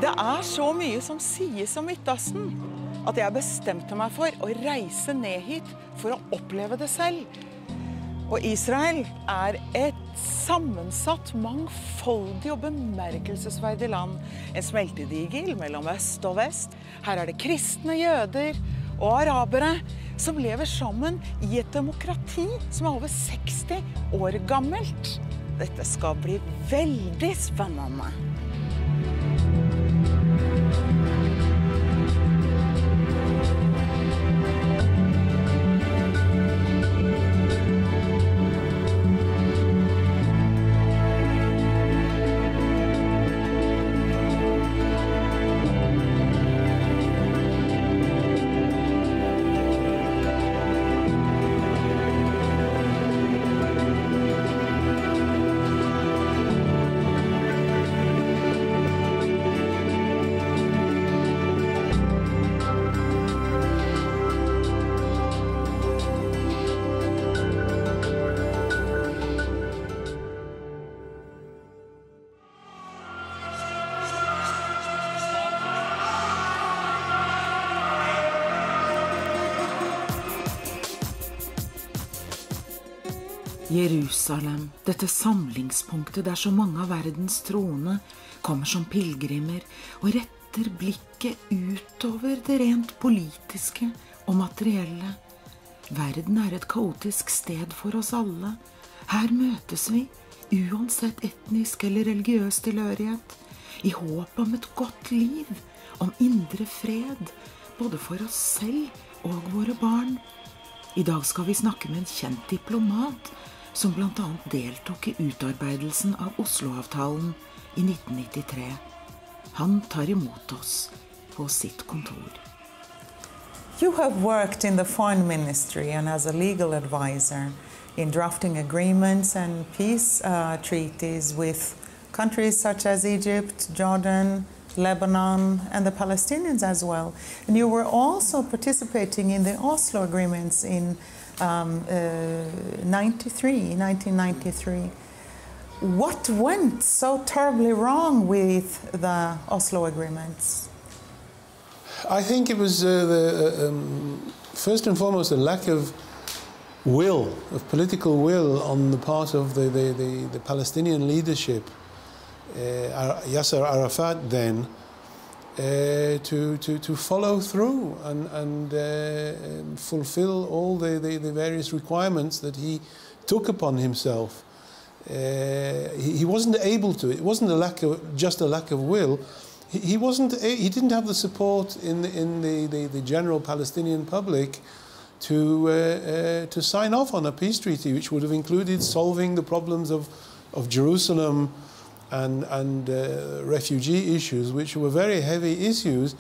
Det så mye som sies om Midtøsten, at jeg bestemte meg for å reise ned hit for å oppleve det selv. Og Israel et sammensatt, mangfoldig og bemerkelsesverdig land. En smeltedigel mellom øst og vest. Her det kristne jøder og arabere som lever sammen i et demokrati som over 60 år gammelt. Dette skal bli veldig spennende. Jerusalem, dette samlingspunktet der så mange av verdens troende kommer som pilgrimer og retter blikket utover det rent politiske og materielle. Verden et kaotisk sted for oss alle. Her møtes vi, uansett etnisk eller religiøs tilhørighet, i håp om et godt liv, om indre fred, både for oss selv og våre barn. I dag skal vi snakke med en kjent diplomat, som blant annet deltok i utarbeidelsen av Oslo Avtalen i 1993. Han tar imot oss på sitt kontor. You have worked in the foreign ministry and as a legal advisor in drafting agreements and peace treaties with countries such as Egypt, Jordan, Lebanon, and the Palestinians as well. And you were also participating in the Oslo agreements in 1993. What went so terribly wrong with the Oslo agreements? I think it was first and foremost a lack of will, of political will on the part of the Palestinian leadership, Yasser Arafat then, to follow through and fulfill all the various requirements that he took upon himself. He wasn't able to. It wasn't just a lack of will. He didn't have the support in the general Palestinian public to sign off on a peace treaty, which would have included solving the problems of Jerusalem and refugee issues, which were very heavy issues.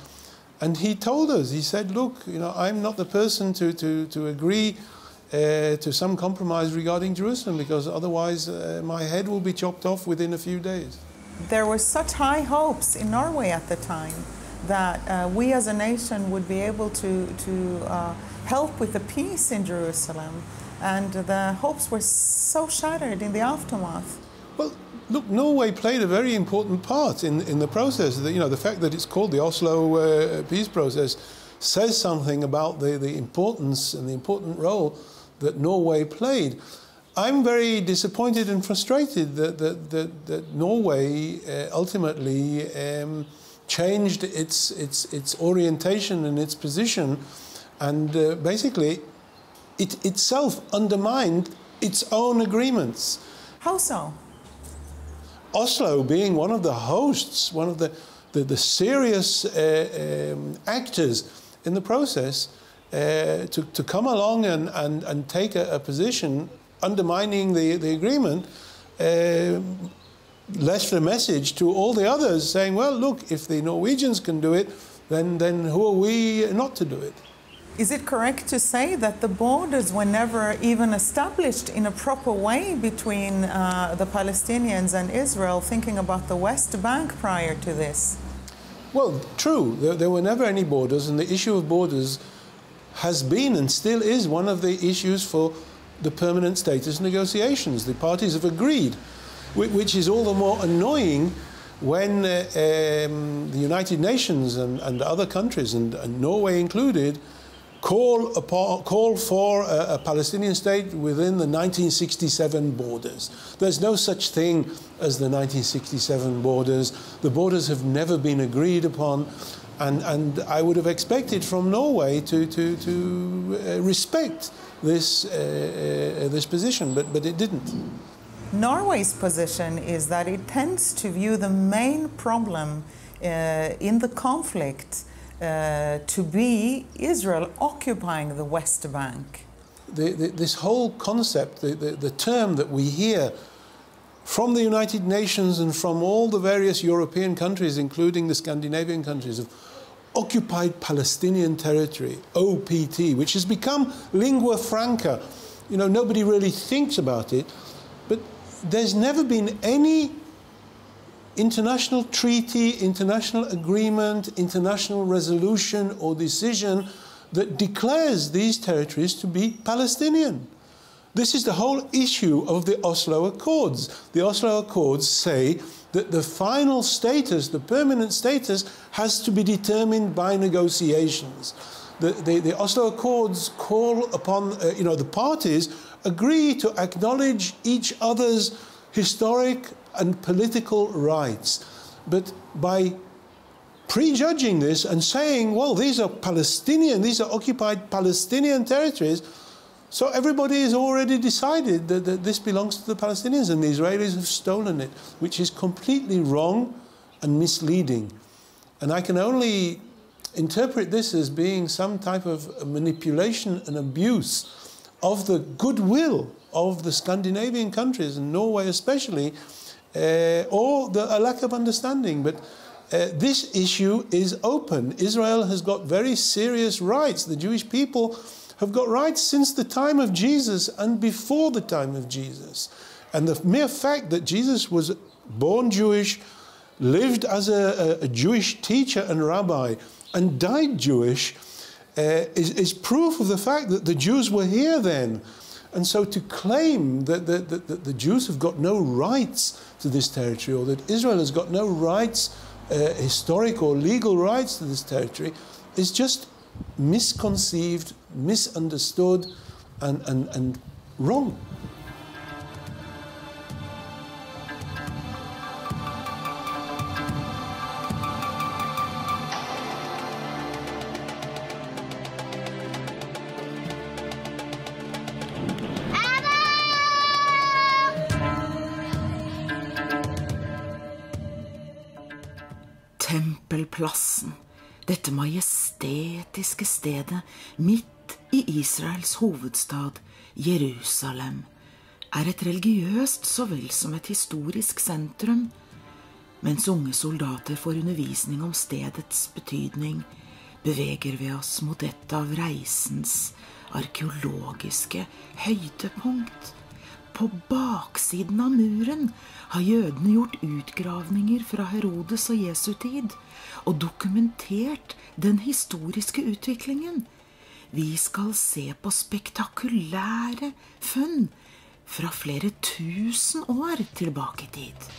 And he told us, he said, look, I'm not the person to agree to some compromise regarding Jerusalem, because otherwise my head will be chopped off within a few days. There were such high hopes in Norway at the time that we as a nation would be able to help with the peace in Jerusalem, and the hopes were so shattered in the aftermath. Well, look, Norway played a very important part in the process. The fact that it's called the Oslo peace process says something about the importance and the important role that Norway played. I'm very disappointed and frustrated that Norway ultimately changed its orientation and its position, and basically it itself undermined its own agreements. How so? Oslo, being one of the hosts, one of the serious actors in the process, to come along and take a position undermining the agreement, left a message to all the others saying, well, look, if the Norwegians can do it, then who are we not to do it? Is it correct to say that the borders were never even established in a proper way between the Palestinians and Israel, thinking about the West Bank prior to this? Well, true. There were never any borders, and the issue of borders has been and still is one of the issues for the permanent status negotiations. The parties have agreed, which is all the more annoying when the United Nations and other countries, and Norway included, call for a Palestinian state within the 1967 borders. There's no such thing as the 1967 borders. The borders have never been agreed upon, and I would have expected from Norway to respect this position, but it didn't. Norway's position is that it tends to view the main problem in the conflict to be Israel occupying the West Bank. This whole concept, the term that we hear from the United Nations and from all the various European countries, including the Scandinavian countries, of occupied Palestinian territory, OPT, which has become lingua franca. You know, nobody really thinks about it, but there's never been any international treaty, international agreement, international resolution or decision that declares these territories to be Palestinian. This is the whole issue of the Oslo Accords. The Oslo Accords say that the final status, the permanent status, has to be determined by negotiations. The Oslo Accords call upon, the parties agree to acknowledge each other's historic and political rights. But by prejudging this and saying, well, these are Palestinian, these are occupied Palestinian territories, so everybody has already decided that this belongs to the Palestinians and the Israelis have stolen it, which is completely wrong and misleading. And I can only interpret this as being some type of manipulation and abuse of the goodwill of the Scandinavian countries, and Norway especially, or a lack of understanding. But this issue is open. Israel has got very serious rights. The Jewish people have got rights since the time of Jesus and before the time of Jesus. And the mere fact that Jesus was born Jewish, lived as a Jewish teacher and rabbi, and died Jewish is proof of the fact that the Jews were here then. And so to claim that the Jews have got no rights to this territory, or that Israel has got no rights, historic or legal rights to this territory, is just misconceived, misunderstood, and wrong. Tempelplassen, dette majestetiske stedet midt i Israels hovedstad, Jerusalem, er et religiøst så vel som et historisk sentrum. Mens unge soldater får undervisning om stedets betydning, beveger vi oss mot et av reisens arkeologiske høydepunkt. På baksiden av muren har jødene gjort utgravninger fra Herodes og Jesu tid, og dokumentert den historiske utviklingen. Vi skal se på spektakulære funn fra flere tusen år tilbake i tid.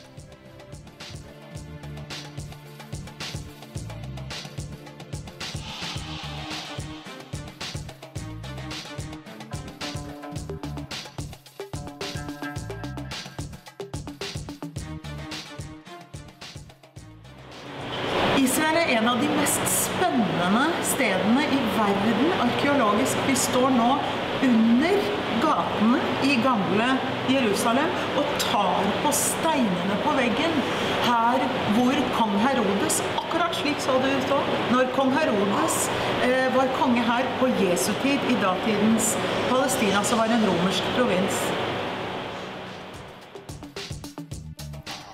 Israel er en av de mest spennende stedene i verden arkeologisk. Vi står nå under gatene i gamle Jerusalem og tar på steinene på veggen. Her hvor kong Herodes, akkurat slik så det ut da, når kong Herodes var konge her på Jesu tid i datidens Palestina, som var en romersk provins.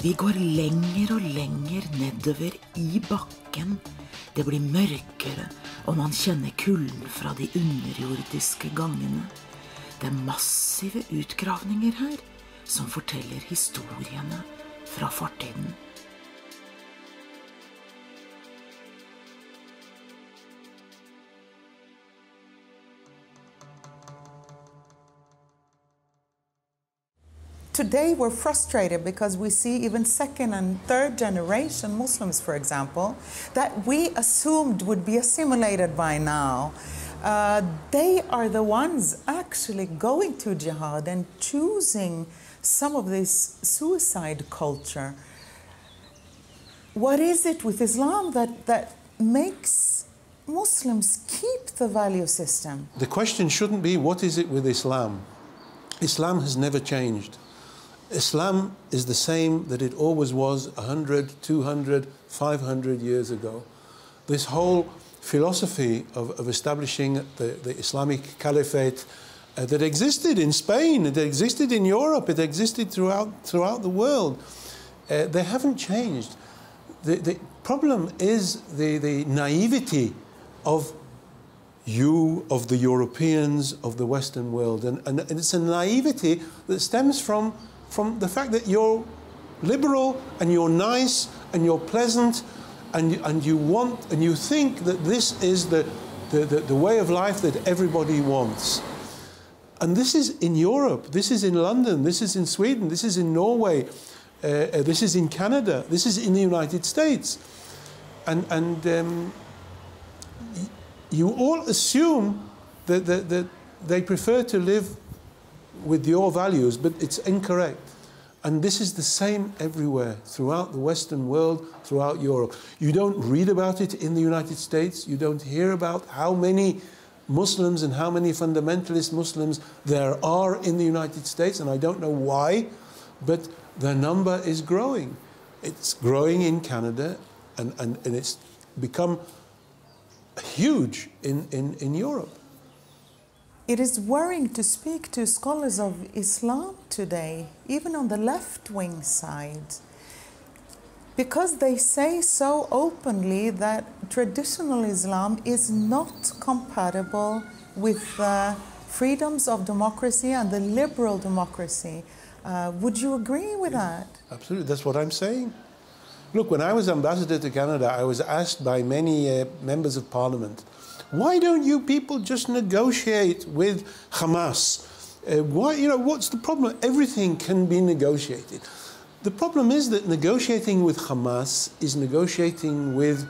Vi går lenger og lenger nedover i bakken. Det blir mørkere, og man kjenner kulden fra de underjordiske gangene. Det er massive utgravninger her, som forteller historiene fra fortiden. today we're frustrated because we see even second and third generation Muslims, for example, that we assumed would be assimilated by now. They are the ones actually going to jihad and choosing some of this suicide culture. What is it with Islam that makes Muslims keep the value system? The question shouldn't be, what is it with Islam? Islam has never changed. Islam is the same that it always was 100, 200, 500 years ago. This whole philosophy of establishing the Islamic caliphate that existed in Spain, it existed in Europe, it existed throughout the world, they haven't changed. The problem is the naivety of you, of the Europeans, of the Western world. And it's a naivety that stems from the fact that you're liberal and you're nice and you're pleasant and you want and you think that this is the way of life that everybody wants. And this is in Europe, this is in London, this is in Sweden, this is in Norway, this is in Canada, this is in the United States. And you all assume that they prefer to live with your values, but it's incorrect. And this is the same everywhere, throughout the Western world, throughout Europe. You don't read about it in the United States. You don't hear about how many Muslims and how many fundamentalist Muslims there are in the United States, and I don't know why, but the number is growing. It's growing in Canada, and it's become huge in Europe. It is worrying to speak to scholars of Islam today, even on the left-wing side, because they say so openly that traditional Islam is not compatible with the freedoms of democracy and the liberal democracy. Would you agree with that? Absolutely, that's what I'm saying. Look, when I was ambassador to Canada, I was asked by many members of parliament, why don't you people just negotiate with Hamas? What's the problem? Everything can be negotiated. The problem is that negotiating with Hamas is negotiating with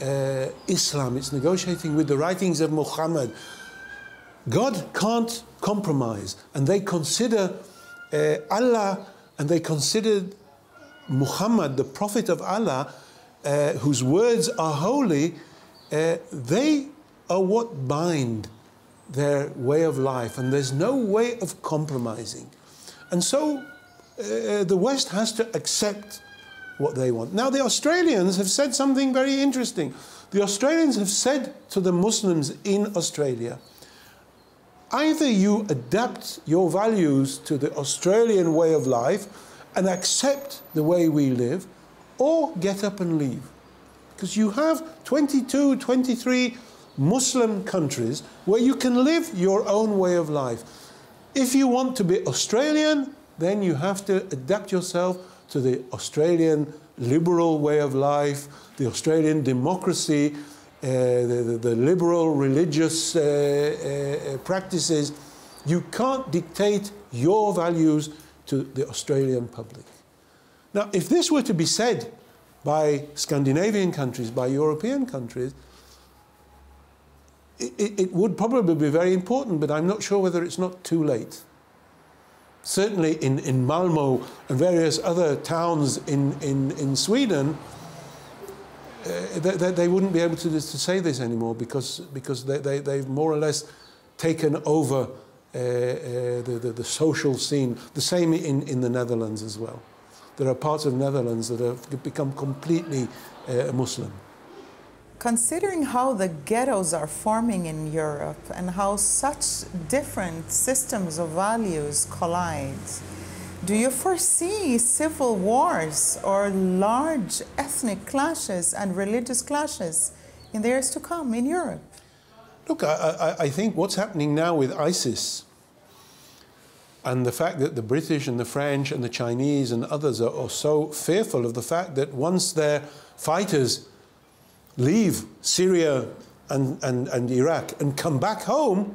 Islam. It's negotiating with the writings of Muhammad. God can't compromise. And they consider Allah, and they considered Muhammad, the prophet of Allah, whose words are holy, they are what bind their way of life, and there's no way of compromising. And so the West has to accept what they want. Now, the Australians have said something very interesting. The Australians have said to the Muslims in Australia, either you adapt your values to the Australian way of life and accept the way we live, or get up and leave. Because you have 22, 23 Muslim countries where you can live your own way of life. If you want to be Australian, then you have to adapt yourself to the Australian liberal way of life, the Australian democracy, the liberal religious practices. You can't dictate your values to the Australian public. Now, if this were to be said by Scandinavian countries, by European countries, it would probably be very important, but I'm not sure whether it's not too late. Certainly in Malmö and various other towns in Sweden, they wouldn't be able to say this anymore because they've more or less taken over the social scene. The same in the Netherlands as well. There are parts of Netherlands that have become completely Muslim. Considering how the ghettos are forming in Europe and how such different systems of values collide, do you foresee civil wars or large ethnic clashes and religious clashes in the years to come in Europe? Look, I think what's happening now with ISIS and the fact that the British and the French and the Chinese and others are so fearful of the fact that once their fighters leave Syria and Iraq and come back home,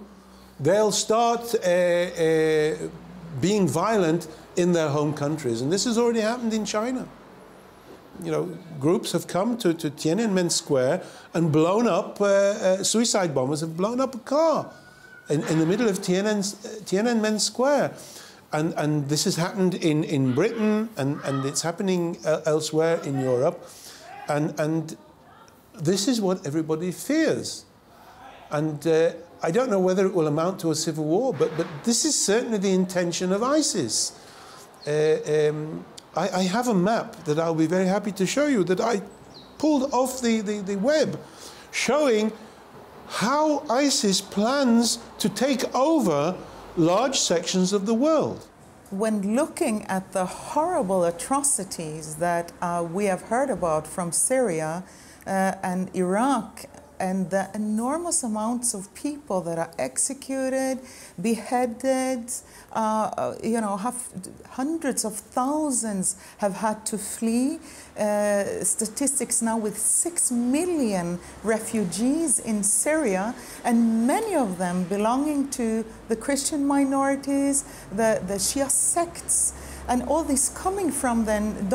they'll start being violent in their home countries. And this has already happened in China. You know, groups have come to Tiananmen Square and blown up, suicide bombers have blown up a car in the middle of Tiananmen Square. And this has happened in Britain, and it's happening elsewhere in Europe. And this is what everybody fears. And I don't know whether it will amount to a civil war, but this is certainly the intention of ISIS. I have a map that I'll be very happy to show you that I pulled off the web, showing how ISIS plans to take over large sections of the world. When looking at the horrible atrocities that we have heard about from Syria and Iraq, and the enormous amounts of people that are executed, beheaded, you know, hundreds of thousands have had to flee. Statistics now with 6 million refugees in Syria, and many of them belonging to the Christian minorities, the Shia sects, and all this coming from then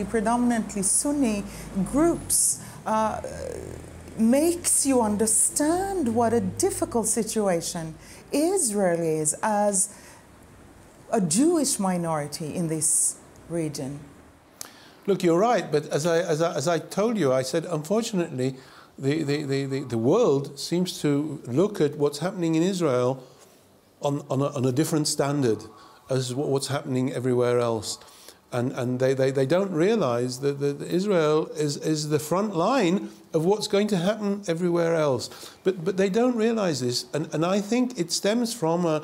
predominantly Sunni groups. Makes you understand what a difficult situation Israel is as a Jewish minority in this region. Look, you're right, but as I told you, I said, unfortunately, the world seems to look at what's happening in Israel on a different standard as what's happening everywhere else. And they don't realize that Israel is the front line of what's going to happen everywhere else. But they don't realize this. And I think it stems from a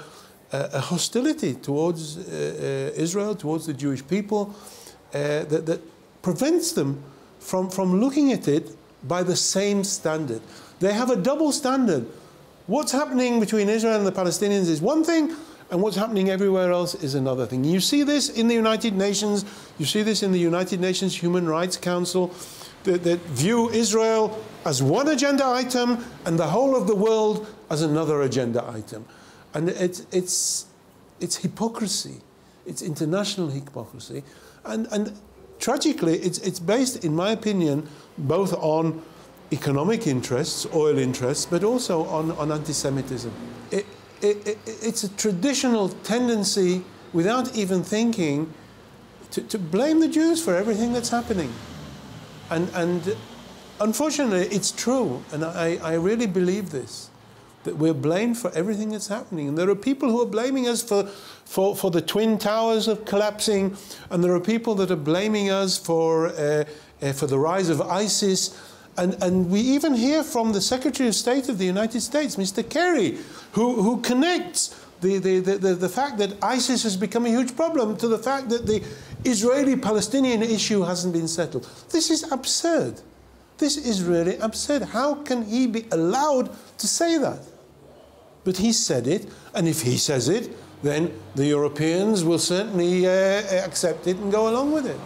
hostility towards Israel, towards the Jewish people, that prevents them from looking at it by the same standard. They have a double standard. What's happening between Israel and the Palestinians is one thing, and what's happening everywhere else is another thing. You see this in the United Nations, you see this in the United Nations Human Rights Council, that view Israel as one agenda item and the whole of the world as another agenda item. And it's hypocrisy. It's international hypocrisy. And tragically, it's based, in my opinion, both on economic interests, oil interests, but also on anti-Semitism. It's a traditional tendency, without even thinking, to blame the Jews for everything that's happening. And unfortunately, it's true, and I really believe this, that we're blamed for everything that's happening. And there are people who are blaming us for the Twin Towers of collapsing, and there are people that are blaming us for the rise of ISIS. And we even hear from the Secretary of State of the United States, Mr. Kerry, who connects the fact that ISIS has become a huge problem to the fact that the Israeli-Palestinian issue hasn't been settled. This is absurd. This is really absurd. How can he be allowed to say that? But he said it, and if he says it, then the Europeans will certainly accept it and go along with it.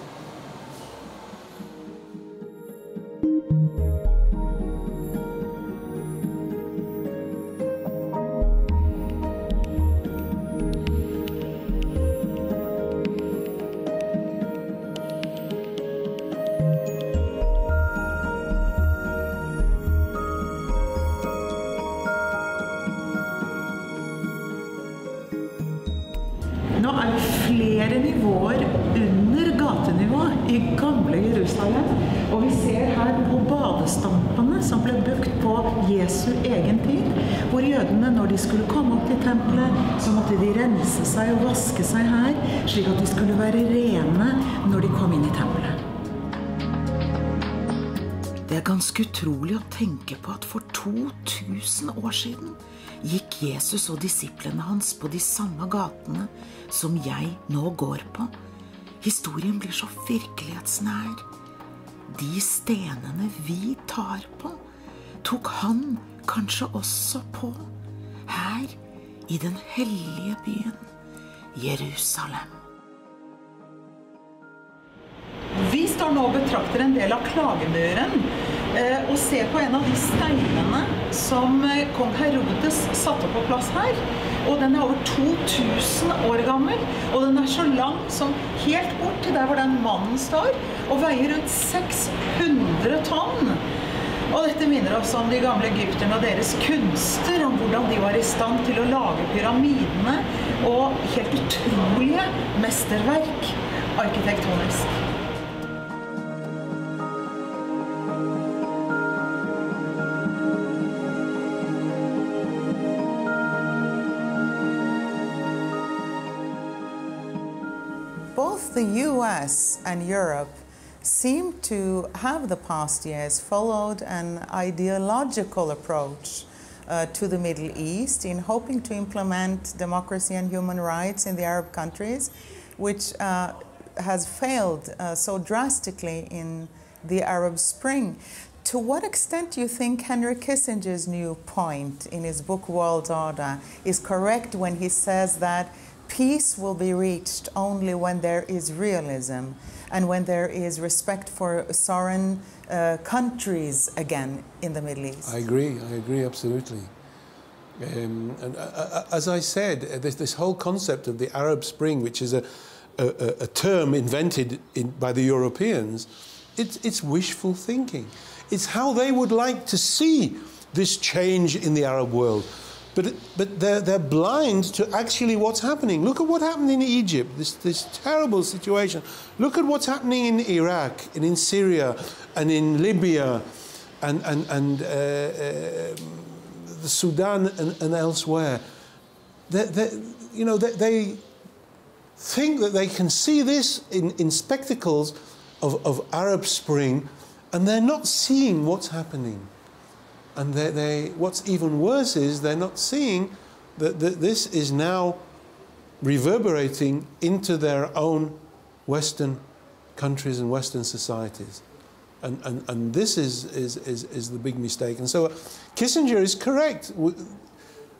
Nå det flere nivåer under gatenivå I gamle Jerusalem, og vi ser her på badestampene som ble brukt på Jesu egen tid, hvor jødene, når de skulle komme opp til tempelet, så måtte de rense seg og vaske seg her, slik at de skulle være rene når de kom inn I tempelet. Det ganske utrolig å tenke på at for 2000 år siden gikk Jesus og disiplene hans på de samme gatene som jeg nå går på. Historien blir så virkelighetsnær. De stenene vi tar på, tok han kanskje også på, her I den hellige byen, Jerusalem. Vi står nå og betrakter en del av klagemuren, og se på en av de steinene som kong Herodes satte på plass her. Og den er over 2000 år gammel, og den er så lang som helt bort til der hvor den mannen står, og veier rundt 600 tonn. Og dette minner oss om de gamle egypterne og deres kunster, om hvordan de var i stand til å lage pyramidene, og helt utrolige mesterverk arkitektonisk. Both the US and Europe seem to have the past years followed an ideological approach to the Middle East in hoping to implement democracy and human rights in the Arab countries, which has failed so drastically in the Arab Spring. To what extent do you think Henry Kissinger's new point in his book World Order is correct when he says that peace will be reached only when there is realism and when there is respect for sovereign countries again in the Middle East? I agree absolutely. And as I said, this whole concept of the Arab Spring, which is a term invented by the Europeans, it's wishful thinking. It's how they would like to see this change in the Arab world. But they're blind to actually what's happening. Look at what happened in Egypt, this terrible situation. Look at what's happening in Iraq and in Syria and in Libya and the Sudan and elsewhere. They think that they can see this in spectacles of Arab Spring, and they're not seeing what's happening. And what's even worse is they're not seeing that this is now reverberating into their own Western countries and Western societies. And this is the big mistake. And so Kissinger is correct.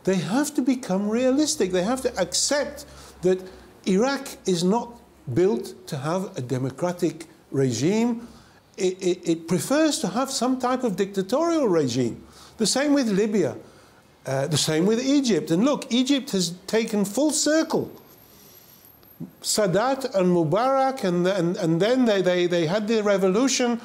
They have to become realistic. They have to accept that Iraq is not built to have a democratic regime. It prefers to have some type of dictatorial regime. The same with Libya, the same with Egypt. And look, Egypt has taken full circle. Sadat and Mubarak, and then they had the revolution,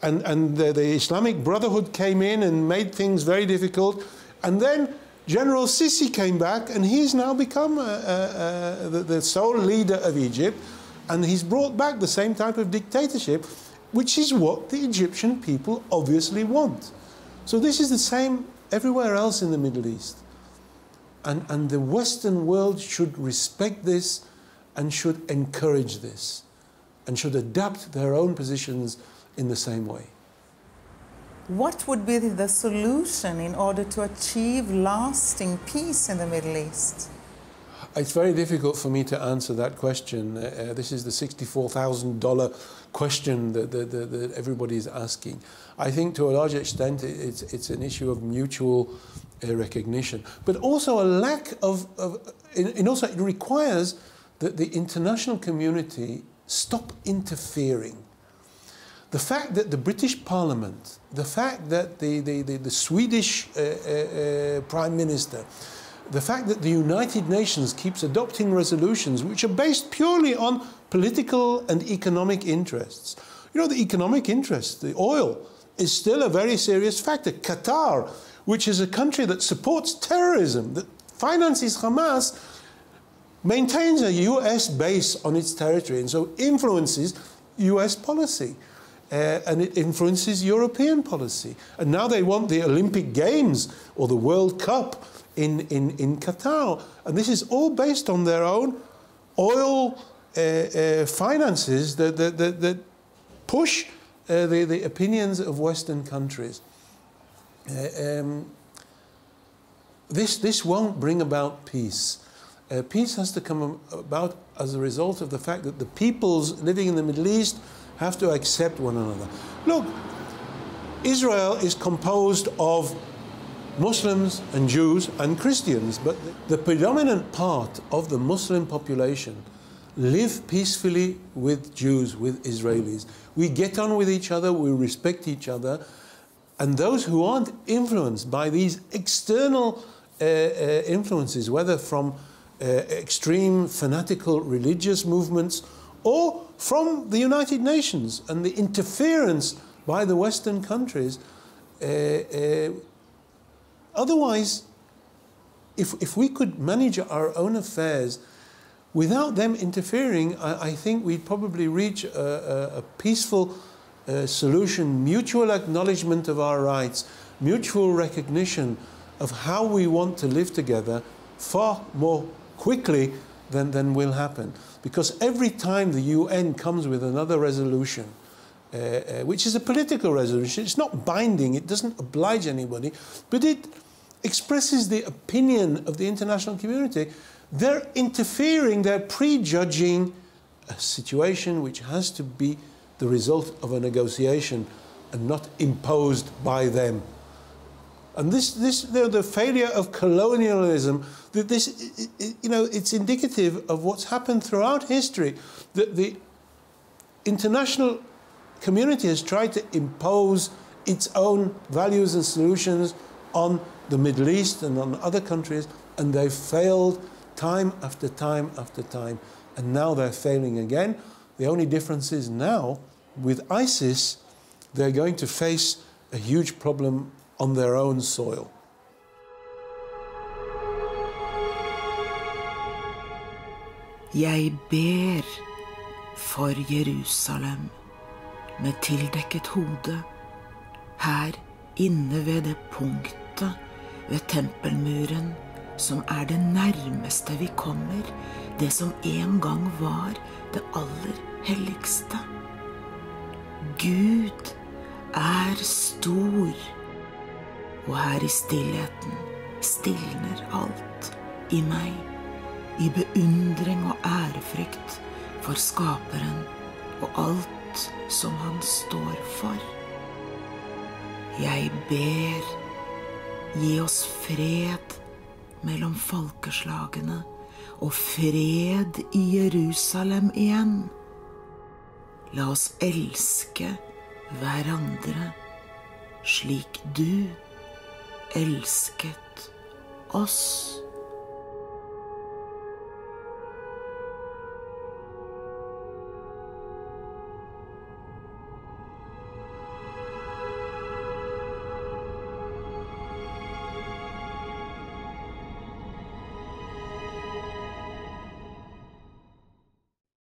and the Islamic Brotherhood came in and made things very difficult. And then General Sisi came back, and he's now become the sole leader of Egypt, and he's brought back the same type of dictatorship, which is what the Egyptian people obviously want. So this is the same everywhere else in the Middle East. And the Western world should respect this and should encourage this and should adapt their own positions in the same way. What would be the solution in order to achieve lasting peace in the Middle East? It's very difficult for me to answer that question. This is the $64,000 question that everybody is asking. I think to a large extent it's an issue of mutual recognition, but also a lack of also it requires that the international community stop interfering. The fact that the British Parliament, the fact that the Swedish Prime Minister, the fact that the United Nations keeps adopting resolutions which are based purely on political and economic interests. You know, the economic interest, the oil, is still a very serious factor. Qatar, which is a country that supports terrorism, that finances Hamas, maintains a US base on its territory and so influences US policy. And it influences European policy. And now they want the Olympic Games or the World Cup in Qatar. And this is all based on their own oil finances that push the opinions of Western countries. This won't bring about peace. Peace has to come about as a result of the fact that the peoples living in the Middle East have to accept one another. Look, Israel is composed of Muslims and Jews and Christians, but the predominant part of the Muslim population live peacefully with Jews, with Israelis. We get on with each other, we respect each other, And those who aren't influenced by these external influences, whether from extreme fanatical religious movements or from the United Nations and the interference by the Western countries, otherwise, if we could manage our own affairs without them interfering, I think we'd probably reach a peaceful solution, mutual acknowledgement of our rights, mutual recognition of how we want to live together far more quickly than will happen. Because every time the UN comes with another resolution, which is a political resolution, it's not binding, it doesn't oblige anybody, but it expresses the opinion of the international community, they're interfering, they're prejudging a situation which has to be the result of a negotiation and not imposed by them. And the failure of colonialism, it's indicative of what's happened throughout history, that the international community has tried to impose its own values and solutions on the Middle East and on other countries, and they've failed time after time after time. And now they're failing again. The only difference is now, with ISIS, they're going to face a huge problem on their own soil. Jeg ber for Jerusalem med tildekket hode, her inne ved det punktet ved tempelmuren som det nærmeste vi kommer, det som en gang var det aller helligste. Gud stor, og her i stillheten stilner alt i meg, i beundring og ærefrykt for skaperen og alt som han står for. Jeg ber, gi oss fred mellom folkeslagene og fred i Jerusalem igjen. La oss elske hverandre slik du elsket oss.